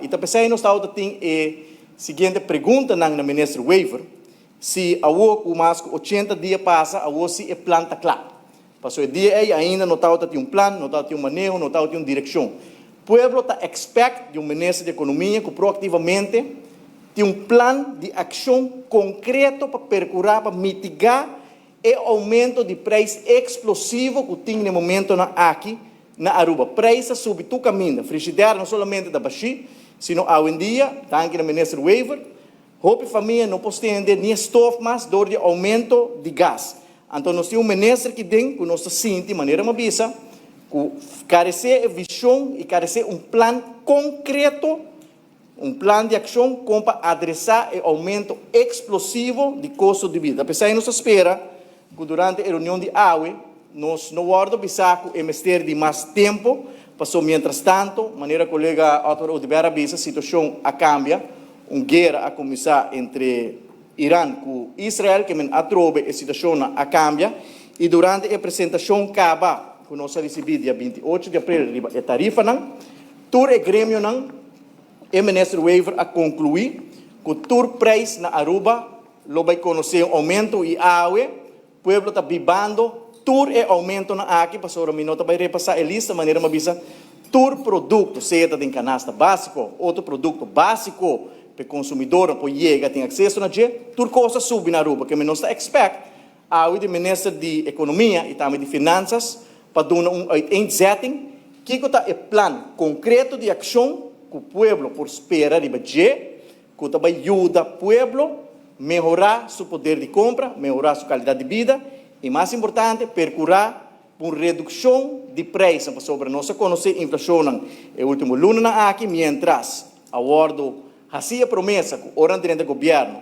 E também nós estamos tendo a seguinte pergunta na ministro Weaver, se a o mais 80 dias passa, a o se é planta claro. Passou o dia aí, ainda não está tendo plano, não está tendo manejo, não está tendo direção. O povo está expect de ministro de Economia que proativamente tem plano de ação concreto para percurar, para mitigar o aumento de preço explosivo que tem no momento aqui na Aruba. Preço sobre o caminho, frigideira não somente da Baxi, sino hoje em dia, tanto no ministro Weaver, a família não pode ter nem estofa mais do aumento de gás. Então, nós temos ministro que tem, que nós sentimos de maneira mabisa, que carece visão e carece plano concreto, plano de ação para adressar o aumento explosivo de custo de vida. Apesar de nós espera que durante a reunião de AUE, nós não guardamos bisaco e mestre de mais tempo, passou mientras tanto, maneira colega Arthur Oliveira disse, a situação cambia, guerra a começar entre Irã e Israel, que atrobe a situação cambia, e durante a apresentação acaba, que nós recebemos dia 28 de abril, a tarifa, todo o grêmio, o ministro Weaver a concluir que todo o preço na Aruba, lo vai conhecer o aumento e AUE, o povo está vivendo todo o aumento na aqui, passou a minuto, vai repassar a lista, de maneira mabisa, todo produto, seja de canasta básico, outro produto básico, para o consumidor, para chegar, tem acesso na dia, tudo coisa sube na Aruba, que nós está expect, a o ministro de Economia e também de Finanças, para dar insetting, que está o plano concreto de ação que o povo prospera de budget, que também ajuda o povo a melhorar seu poder de compra, melhorar sua qualidade de vida, e mais importante, percurar uma redução de preço sobre nós conhecer a inflação no último lunes aqui, mientras a bordo fazia promessa que o durante o governo,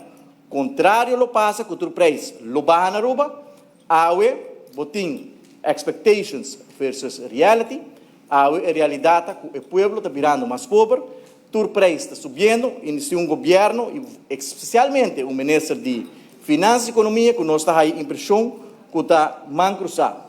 contrário lo passa que o preço lo baja na Aruba, awe botin expectations versus reality, awe a realidade que o povo está virando mais pobre, o preço está subindo, e um governo, especialmente o ministro de Finanças e Economia, que nós está aí impressão que está mancruzado.